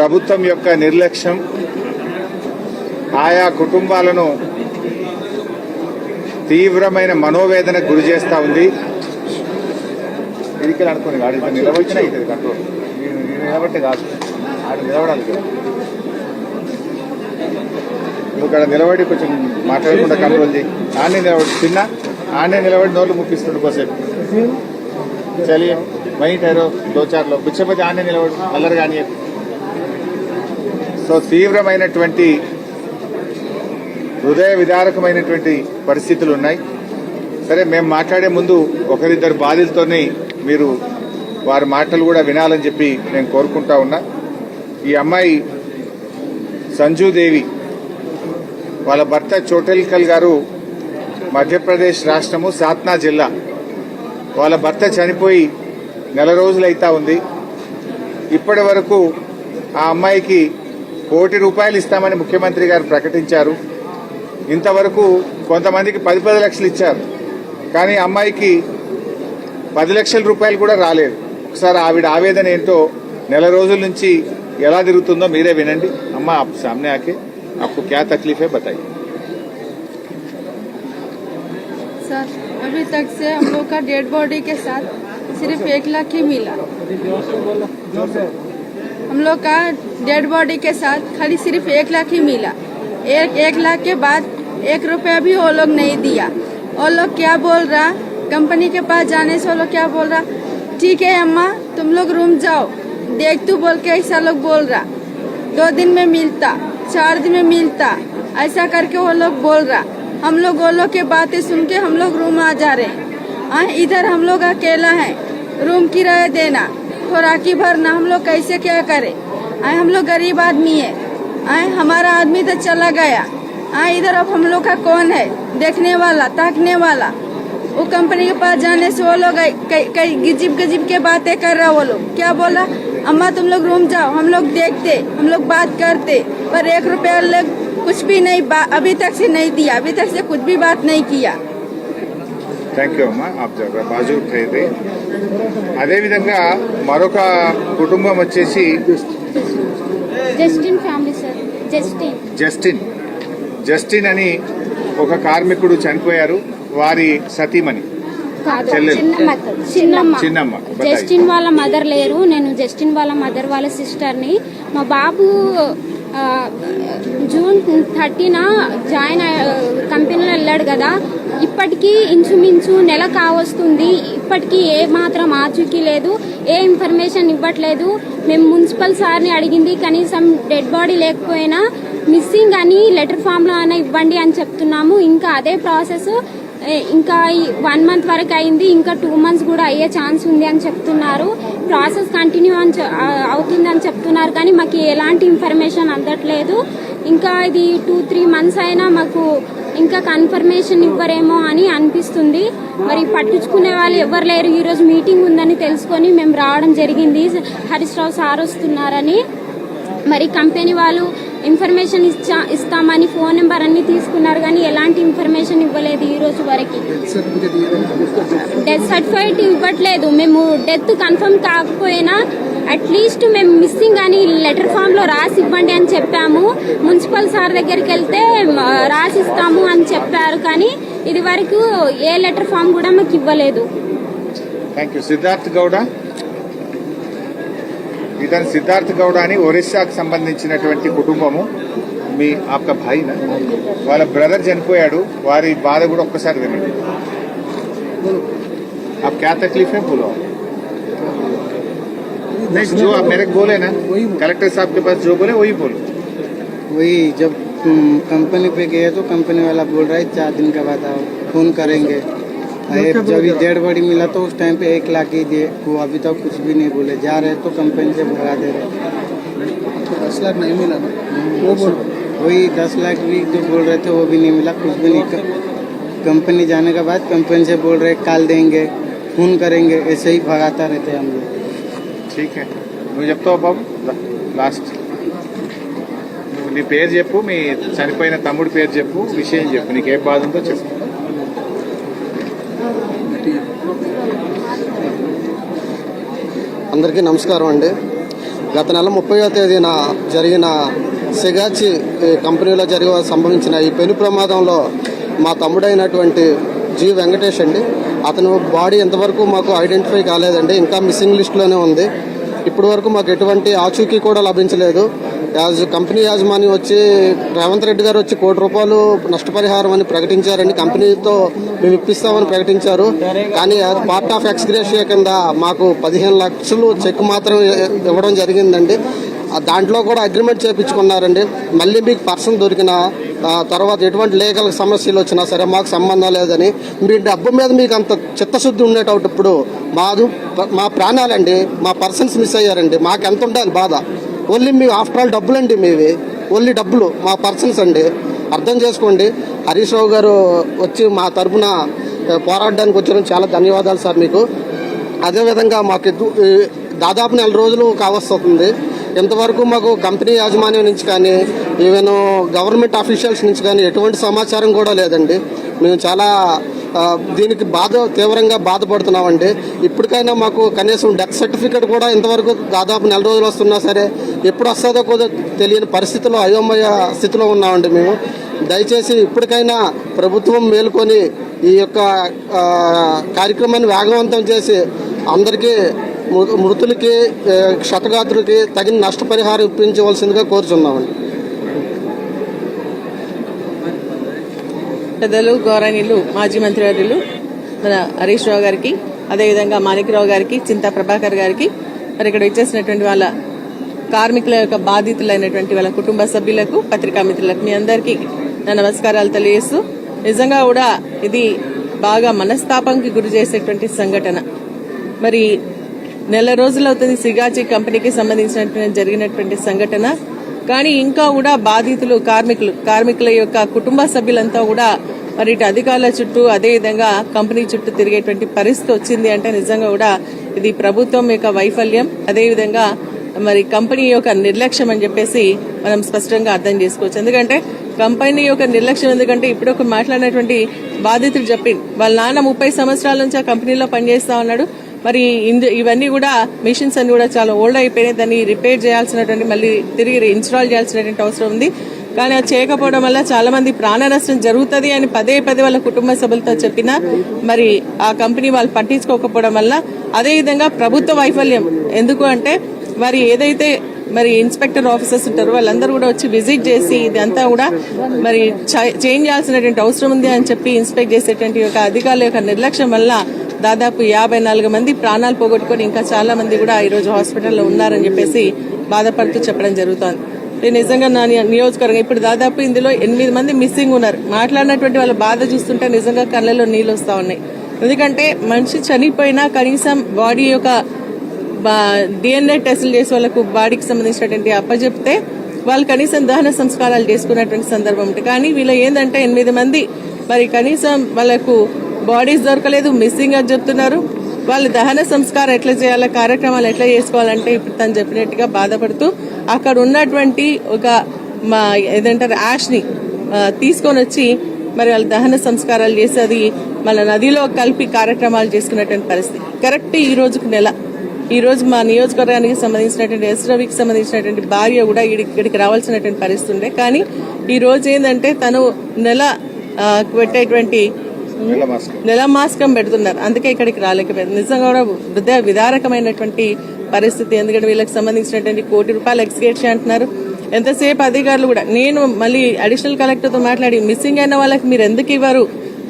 ప్రభుత్వం యొక్క నిర్లక్ష్యం ఆయా కుటుంబాలను తీవ్రమైన మనోవేదనకు గురి చేస్తూ ఉంది. ఇది అనుకోని వాడి నిలబడినా ఇది కంట్రోల్ నిలబట్టే కాదు, ఆడ నిలబడాలి. నువ్వు ఇక్కడ నిలబడి కొంచెం మాట్లాడకుండా కంట్రోల్ చేయి. ఆనే నిలబడి చిన్న ఆనే నిలబడి నోళ్ళు ముప్పిస్తుండు కోసేపు. చలియే వही ठहरो 2-4 लोग पीछे बजे आने నిలబడి నల్లరు కానీ. సో తీవ్రమైనటువంటి హృదయ విదారకమైనటువంటి పరిస్థితులు ఉన్నాయి. సరే, మేము మాట్లాడే ముందు ఒకరిద్దరు బాధితులతోనే మీరు వారి మాటలు కూడా వినాలని చెప్పి నేను కోరుకుంటా ఉన్నా. ఈ అమ్మాయి సంజూదేవి వాళ్ళ భర్త చోటెల్కల్ గారు మధ్యప్రదేశ్ రాష్ట్రము సాత్నా జిల్లా. వాళ్ళ భర్త చనిపోయి నెల రోజులైతా ఉంది. ఇప్పటి వరకు ఆ అమ్మాయికి ₹1 కోటి ఇస్తామని ముఖ్యమంత్రి గారు ప్రకటించారు. ఇంతవరకు కొంతమందికి 10 లక్షలు ఇచ్చారు, కానీ అమ్మాయికి 10 లక్షల రూపాయలు కూడా రాలేదు. ఒకసారి ఆవిడ ఆవేదన ఏంటో నెల రోజుల నుంచి ఎలా తిరుగుతుందో మీరే వినండి. అమ్మా, आप सामने आके आपको क्या तकलीफ है बताइए. सर, अभी तक से हम लोग का डेड बॉडी के साथ सिर्फ 1 लाख ही मिला. हम लोग का डेड बॉडी के साथ खाली सिर्फ 1 लाख ही मिला. 1 लाख के बाद 1 रुपया भी वो लोग नहीं दिया. वो लोग क्या बोल रहा, कंपनी के पास जाने से वो लोग क्या बोल रहा, ठीक है अम्मा तुम लोग रूम जाओ देख तू बोल के ऐसा लोग बोल रहा. 2 दिन में मिलता, 4 दिन में मिलता, ऐसा करके वो लोग बोल रहा. हम लोग वो लोग के बातें सुन के हम लोग रूम आ जा रहे हैं. इधर हम लोग अकेला है, रूम किराया देना तो राखी भरना, हम लोग कैसे क्या करें. हम लोग गरीब आदमी है. हमारा आदमी तो चला गया. इधर अब हम लोग का कौन है देखने वाला, ताकने वाला. वो कंपनी के पास जाने से वो लोग कई गिजिब गजिब के बातें कर रहा. वो लोग क्या बोला, अम्मा तुम लोग रूम जाओ, हम लोग देखते, हम लोग बात करते, पर 1 रुपया लोग कुछ भी नहीं अभी तक से नहीं दिया, अभी तक से कुछ भी बात नहीं किया. థ్యాంక్ యూ అమ్మా. ఆప్ జరా బాజు ఉఠైతే. అదేవిధంగా మరొక కుటుంబం వచ్చేసి జస్టిన్ ఫ్యామిలీ సార్. జస్టిన్ అని ఒక కార్మికుడు చనిపోయారు. వారి సతీమణి చిన్నమ్మ. జస్టిన్ వాళ్ళ మదర్ లేరు, నేను జస్టిన్ వాళ్ళ మదర్ వాళ్ళ సిస్టర్ని. మా బాబు జూన్ 30న జాయిన్ కంపెనీలో వెళ్ళాడు కదా. ఇప్పటికీ ఇంచుమించు నెల కావస్తుంది, ఇప్పటికీ ఏ మాత్రం ఆచూకీ లేదు, ఏ ఇన్ఫర్మేషన్ ఇవ్వట్లేదు. మేము మున్సిపల్ సార్ని అడిగింది, కనీసం డెడ్ బాడీ లేకపోయినా మిస్సింగ్ అని లెటర్ ఫామ్లో అయినా ఇవ్వండి అని చెప్తున్నాము. ఇంకా అదే ప్రాసెస్ ఇంకా 1 మంత్ వరకు అయింది, ఇంకా 2 మంత్స్ కూడా అయ్యే ఛాన్స్ ఉంది అని చెప్తున్నారు. ప్రాసెస్ కంటిన్యూ అవుతుందని చెప్తున్నారు, కానీ మాకు ఎలాంటి ఇన్ఫర్మేషన్ అందట్లేదు. ఇంకా ఇది 2-3 మంత్స్ అయినా మాకు ఇంకా కన్ఫర్మేషన్ ఇవ్వరేమో అని అనిపిస్తుంది. మరి పట్టించుకునే వాళ్ళు ఎవరు లేరు. ఈరోజు మీటింగ్ ఉందని తెలుసుకొని మేము రావడం జరిగింది. హరీష్ రావు సార్ వస్తున్నారని. మరి కంపెనీ వాళ్ళు ఇన్ఫర్మేషన్ ఇస్తామని ఫోన్ నెంబర్ అన్ని తీసుకున్నారు, కానీ ఎలాంటి ఇన్ఫర్మేషన్ ఇవ్వలేదు ఈ రోజు వరకు. డెత్ సర్టిఫికేట్ ఇవ్వట్లేదు. మేము డెత్ కన్ఫర్మ్ కాకపోయినా అట్లీస్ట్ మేము మిస్సింగ్ అని లెటర్ ఫామ్ లో రాసి ఇవ్వండి అని చెప్పాము. మున్సిపల్ సార్ దగ్గరికి వెళ్తే రాసిస్తాము అని చెప్పారు, కానీ ఇది వరకు ఏ లెటర్ ఫామ్ కూడా మాకు ఇవ్వలేదు. సిద్ధార్థ్ గౌడ, ఇతను సిద్ధార్థ్ గౌడ అని ఒరిస్సాకు సంబంధించినటువంటి కుటుంబము. మీ ఆప్కా భాయినా, వాళ్ళ బ్రదర్ చనిపోయాడు. వారి బాధ కూడా ఒక్కసారి వినండి. आप क्या तकलीफ है बोलो. जो आप मेरे को बोले ना, कलेक्टर साहब के पास जो बोले वही बोलो. वही जब कंपनी पे गए तो कंपनी वाला बोल रहा है 4 दिन के बाद आओ, फोन करेंगे. जब डेड बॉडी मिला तो उस टाइम पे 1 लाख ही दिए. वो अभी तक कुछ भी नहीं बोले. जा रहे तो कंपनी से भगा दे रहे. 10 लाख नहीं मिला ना, वो बोल वही 10 लाख भी जो बोल रहे थे वो भी नहीं मिला, कुछ भी नहीं. कंपनी जाने के बाद कंपनी से बोल रहे कॉल देंगे, फोन करेंगे, ऐसे ही भगाता रहते हम लोग. ठीक है, నువ్వు చెప్తావు బాబు. లాస్ట్ నీ పేరు చెప్పు, మీ చనిపోయిన తమ్ముడి పేరు చెప్పు, విషయం చెప్పు, నీకు ఏ బాధ ఉందో చెప్పు. అందరికీ నమస్కారం అండి. గత నెల 30వ తేదీన జరిగిన సిగాచి కంపెనీలో సంభవించిన ఈ పెను ప్రమాదంలో మా తమ్ముడైనటువంటి జి వెంకటేష్ అండి, అతను బాడీ ఎంతవరకు మాకు ఐడెంటిఫై కాలేదండి, ఇంకా మిస్సింగ్ లిస్టులోనే ఉంది. ఇప్పటి వరకు మాకు ఎటువంటి ఆచూకీ కూడా లభించలేదు. కంపెనీ యాజమాన్యం వచ్చి రేవంత్ రెడ్డి గారు వచ్చి ₹1 నష్టపరిహారం అని ప్రకటించారండి. కంపెనీతో మేము ఇప్పిస్తామని ప్రకటించారు. కానీ పార్ట్ ఆఫ్ ఎక్స్గ్రేషియా కింద మాకు 15 లక్షలు చెక్ మాత్రం ఇవ్వడం జరిగిందండి. దాంట్లో కూడా అగ్రిమెంట్ చేయించుకున్నారండి. మళ్ళీ మీకు పర్సన్ దొరికిన తర్వాత ఎటువంటి లీగల్ సమస్యలు వచ్చినా సరే మాకు సంబంధం లేదని, మీ డబ్బు మీద మీకు అంత చిత్తశుద్ధి ఉండేటప్పుడు మా ప్రాణాలండి, మా పర్సన్స్ మిస్ అయ్యారండి. మాకు ఎంత ఉండాలి బాధ? ఓన్లీ మీ ఆఫ్టర్ ఆల్ డబ్బులండి, మీవి ఓన్లీ డబ్బులు, మా పర్సన్స్ అండి. అర్థం చేసుకోండి. హరీష్ రావు గారు వచ్చి మా తరఫున పోరాడడానికి వచ్చారు, చాలా ధన్యవాదాలు సార్ మీకు. అదేవిధంగా మాకు దాదాపు 4 రోజులు కావస్తుంది. ఇంతవరకు మాకు కంపెనీ యాజమాన్యం నుంచి కానీ ఈవెన్ గవర్నమెంట్ అఫీషియల్స్ నుంచి కానీ ఎటువంటి సమాచారం కూడా లేదండి. మేము చాలా దీనికి తీవ్రంగా బాధపడుతున్నామండి. ఇప్పటికైనా మాకు కనీసం డెత్ సర్టిఫికేట్ కూడా ఇంతవరకు దాదాపు 4 రోజులు వస్తున్నా సరే ఎప్పుడు వస్తుందో కూడా తెలియని పరిస్థితిలో, అయోమయ స్థితిలో ఉన్నామండి మేము. దయచేసి ఇప్పటికైనా ప్రభుత్వం మేలుకొని ఈ యొక్క కార్యక్రమాన్ని వేగవంతం చేసి అందరికీ మృతులకి క్షతగాత్రులకి తగిన నష్టపరిహారం ఇప్పించవలసిందిగా కోరుచున్నామండి. పెద్దలు, గౌరవనీయులు మాజీ మంత్రివర్యులు మన హరీష్ రావు గారికి, అదేవిధంగా మాణిక్యరావు గారికి, చింతా ప్రభాకర్ గారికి, మరి ఇక్కడ ఇచ్చేసినటువంటి వాళ్ళ కార్మికుల యొక్క బాధితులైనటువంటి వాళ్ళ కుటుంబ సభ్యులకు, పత్రికా మిత్రులకు మీ అందరికీ నా నమస్కారాలు తెలియజేస్తూ, నిజంగా కూడా ఇది బాగా మనస్తాపంకి గురి చేసేటువంటి సంఘటన. మరి నెల రోజులవుతుంది సిగాచి కంపెనీకి సంబంధించినటువంటి జరిగినటువంటి సంఘటన. కానీ ఇంకా కూడా బాధితులు కార్మికుల యొక్క కుటుంబ సభ్యులంతా కూడా మరి ఇటు అధికారుల చుట్టూ, అదేవిధంగా కంపెనీ చుట్టూ తిరిగేటువంటి పరిస్థితి వచ్చింది అంటే నిజంగా కూడా ఇది ప్రభుత్వం యొక్క వైఫల్యం, అదేవిధంగా మరి కంపెనీ యొక్క నిర్లక్ష్యం అని చెప్పేసి మనం స్పష్టంగా అర్థం చేసుకోవచ్చు. ఎందుకంటే కంపెనీ యొక్క నిర్లక్ష్యం ఎందుకంటే ఇప్పుడు ఒక మాట్లాడినటువంటి బాధితులు చెప్పింది వాళ్ళ నాన్న 30 సంవత్సరాల నుంచి ఆ కంపెనీలో పనిచేస్తా ఉన్నాడు. మరి ఇవన్నీ కూడా మిషన్స్ అన్ని కూడా చాలా ఓల్డ్ అయిపోయినాయి. దాన్ని రిపేర్ చేయాల్సినటువంటి, మళ్ళీ తిరిగి ఇన్స్టాల్ చేయాల్సినటువంటి అవసరం ఉంది. కానీ అది చేయకపోవడం వల్ల చాలా మంది ప్రాణ నష్టం జరుగుతుంది అని పదే వాళ్ళ కుటుంబ సభ్యులతో చెప్పినా మరి ఆ కంపెనీ వాళ్ళు పట్టించుకోకపోవడం వల్ల, అదేవిధంగా ప్రభుత్వ వైఫల్యం. ఎందుకు అంటే మరి ఏదైతే మరి ఇన్స్పెక్టర్ ఆఫీసర్స్ ఉంటారో వాళ్ళందరూ కూడా వచ్చి విజిట్ చేసి ఇదంతా కూడా మరి చేంజ్ చేయాల్సినటువంటి అవసరం ఉంది అని చెప్పి ఇన్స్పెక్ట్ చేసేటువంటి ఒక అధికారుల యొక్క నిర్లక్ష్యం వల్ల దాదాపు 54 మంది ప్రాణాలు పోగొట్టుకుని ఇంకా చాలా మంది కూడా ఈరోజు హాస్పిటల్లో ఉన్నారని చెప్పేసి బాధపడుతూ చెప్పడం జరుగుతోంది. నిజంగా నా నియోజకవర్గం ఇప్పుడు దాదాపు ఇందులో 8 మంది మిస్సింగ్ ఉన్నారు. మాట్లాడినటువంటి వాళ్ళ బాధ చూస్తుంటే నిజంగా కళ్ళలో నీళ్ళు వస్తా ఉన్నాయి. ఎందుకంటే మనిషి చనిపోయినా కనీసం బాడీ యొక్క DNA టెస్టులు చేసి వాళ్ళకు బాడీకి సంబంధించినటువంటి అప్పచెప్తే వాళ్ళు కనీసం దహన సంస్కారాలు చేసుకున్నటువంటి సందర్భం ఉంటుంది. కానీ వీళ్ళు ఏంటంటే 8 మంది మరి కనీసం వాళ్ళకు బాడీస్ దొరకలేదు, మిస్సింగ్ అని చెప్తున్నారు. వాళ్ళు దహన సంస్కారం ఎట్లా చేయాలా, కార్యక్రమాలు ఎట్లా చేసుకోవాలంటే ఇప్పుడు తను చెప్పినట్టుగా బాధపడుతూ అక్కడ ఉన్నటువంటి ఒక ఏదంటారు యాష్ ని తీసుకొని వచ్చి మరి వాళ్ళ దహన సంస్కారాలు చేసి అది మళ్ళీ నదిలో కలిపి కార్యక్రమాలు చేసుకున్నటువంటి పరిస్థితి. కరెక్ట్ ఈ రోజు మా నియోజకవర్గానికి సంబంధించినటువంటి రవికి సంబంధించినటువంటి భార్య కూడా ఇక్కడికి రావాల్సినటువంటి పరిస్థితి ఉండే. కానీ ఈ రోజు ఏంటంటే తను పెట్టేటువంటి నెల మాస్కం పెడుతున్నారు, అందుకే ఇక్కడికి రాలేకపోయింది. నిజంగా కూడా హృదయ విదారకమైనటువంటి పరిస్థితి. ఎందుకంటే వీళ్ళకి సంబంధించినటువంటి ₹1 ఎక్స్గ్రేషియా అంటున్నారు. ఎంతసేపు అధికారులు కూడా, నేను మళ్ళీ అడిషనల్ కలెక్టర్తో మాట్లాడి మిస్సింగ్ అయిన వాళ్ళకి మీరు ఎందుకు ఇవ్వరు,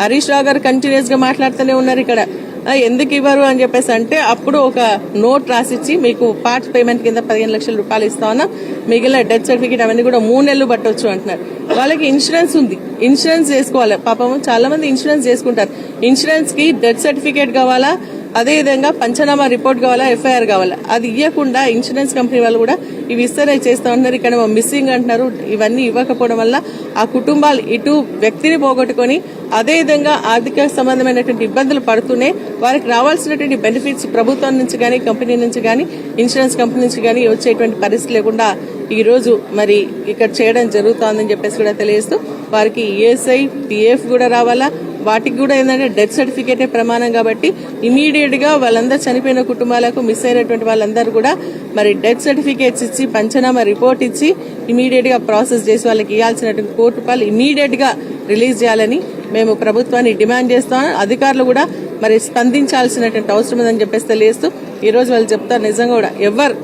హరీష్ రావు గారు కంటిన్యూస్ గా మాట్లాడుతూనే ఉన్నారు ఇక్కడ, ఎందుకు ఇవ్వరు అని చెప్పేసి అంటే అప్పుడు ఒక నోట్ రాసిచ్చి మీకు పార్ట్ పేమెంట్ కింద ₹15 లక్షలు ఇస్తామన్నా, మిగిలిన డెత్ సర్టిఫికేట్ అవన్నీ కూడా 3 నెలలు పట్టవచ్చు అంటున్నారు. వాళ్ళకి ఇన్సూరెన్స్ ఉంది, ఇన్సూరెన్స్ చేసుకోవాలి. పాపం చాలా మంది ఇన్సూరెన్స్ చేసుకుంటారు. ఇన్సూరెన్స్ కి డెత్ సర్టిఫికేట్ కావాలా, అదేవిధంగా పంచనామా రిపోర్ట్ కావాలా, FIR కావాలా. అది ఇవ్వకుండా ఇన్సూరెన్స్ కంపెనీ వాళ్ళు కూడా ఇవి ఇస్తారే చేస్తా ఉంటున్నారు. ఇక్కడ మిస్సింగ్ అంటున్నారు. ఇవన్నీ ఇవ్వకపోవడం వల్ల ఆ కుటుంబాలు ఇటు వ్యక్తిని పోగొట్టుకుని అదేవిధంగా ఆర్థిక సంబంధమైనటువంటి ఇబ్బందులు పడుతూనే వారికి రావాల్సినటువంటి బెనిఫిట్స్ ప్రభుత్వం నుంచి కానీ, కంపెనీ నుంచి కానీ, ఇన్సూరెన్స్ కంపెనీ నుంచి కానీ వచ్చేటువంటి పరిస్థితి లేకుండా ఈ రోజు మరి ఇక్కడ చేయడం జరుగుతోందని చెప్పేసి కూడా తెలియజేస్తూ వారికి ESI, PF కూడా రావాలా, వాటికి కూడా ఏంటంటే డెత్ సర్టిఫికేటే ప్రమాణం కాబట్టి ఇమీడియట్ గా వాళ్ళందరూ చనిపోయిన కుటుంబాలకు మిస్ అయినటువంటి వాళ్ళందరూ కూడా మరి డెత్ సర్టిఫికేట్స్ ఇచ్చి పంచనామా రిపోర్ట్ ఇచ్చి ఇమీడియట్ గా ప్రాసెస్ చేసి వాళ్ళకి ఇవ్వాల్సినటువంటి కోటి రూపాయలు ఇమీడియట్ గా రిలీజ్ చేయాలని మేము ప్రభుత్వాన్ని డిమాండ్ చేస్తాం. అధికారులు కూడా మరి స్పందించాల్సినటువంటి అవసరం ఉందని చెప్పేసి తెలియజేస్తూ ఈ రోజు వాళ్ళు చెప్తారు నిజంగా కూడా ఎవరు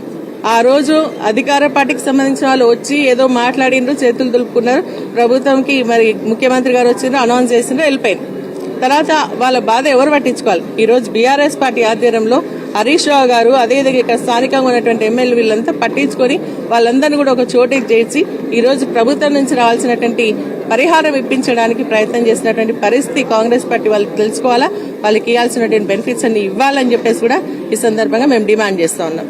ఆ రోజు అధికార పార్టీకి సంబంధించిన వాళ్ళు వచ్చి ఏదో మాట్లాడిండ్రు, చేతులు దులుపుకున్నారు, ప్రభుత్వంకి మరి ముఖ్యమంత్రి గారు వచ్చిండ్రు, అనౌన్స్ చేసిండ్రు, వెళ్ళిపోయింది. తర్వాత వాళ్ళ బాధ ఎవరు పట్టించుకోవాలి? ఈ రోజు బీఆర్ఎస్ పార్టీ ఆధ్వర్యంలో హరీష్ రావు గారు అదేవిధంగా ఇక్కడ స్థానికంగా ఉన్నటువంటి ఎమ్మెల్యే వీళ్ళంతా పట్టించుకొని వాళ్ళందరినీ కూడా ఒక చోటికి చేర్చి ఈ రోజు ప్రభుత్వం నుంచి రావాల్సినటువంటి పరిహారం ఇప్పించడానికి ప్రయత్నం చేసినటువంటి పరిస్థితి కాంగ్రెస్ పార్టీ వాళ్ళకి తెలుసుకోవాలా, వాళ్ళకి ఇవ్వాల్సినటువంటి బెనిఫిట్స్ అన్ని ఇవ్వాలని చెప్పేసి కూడా ఈ సందర్భంగా మేము డిమాండ్ చేస్తా ఉన్నాం.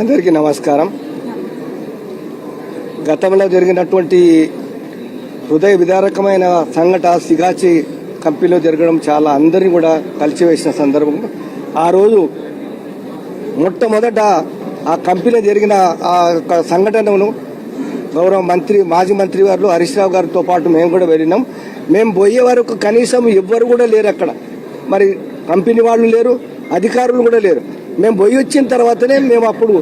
అందరికీ నమస్కారం. గతంలో జరిగినటువంటి హృదయ విదారకమైన సంఘటన సిగాచి కంపెనీలో జరగడం చాలా అందరినీ కూడా కలిసివేసిన సందర్భం. ఆ రోజు మొట్టమొదట ఆ కంపెనీలో జరిగిన ఆ సంఘటనను గౌరవ మంత్రి మాజీ మంత్రి వారు హరీష్ రావు గారితో పాటు మేము కూడా వెళ్ళినాం. మేము పోయే వరకు కనీసం ఎవ్వరు కూడా లేరు అక్కడ. మరి కంపెనీ వాళ్ళు లేరు, అధికారులు కూడా లేరు. మేము పోయి వచ్చిన తర్వాతనే మేము అప్పుడు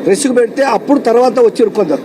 ప్రెస్కు పెడితే అప్పుడు తర్వాత వచ్చారు కొందరు.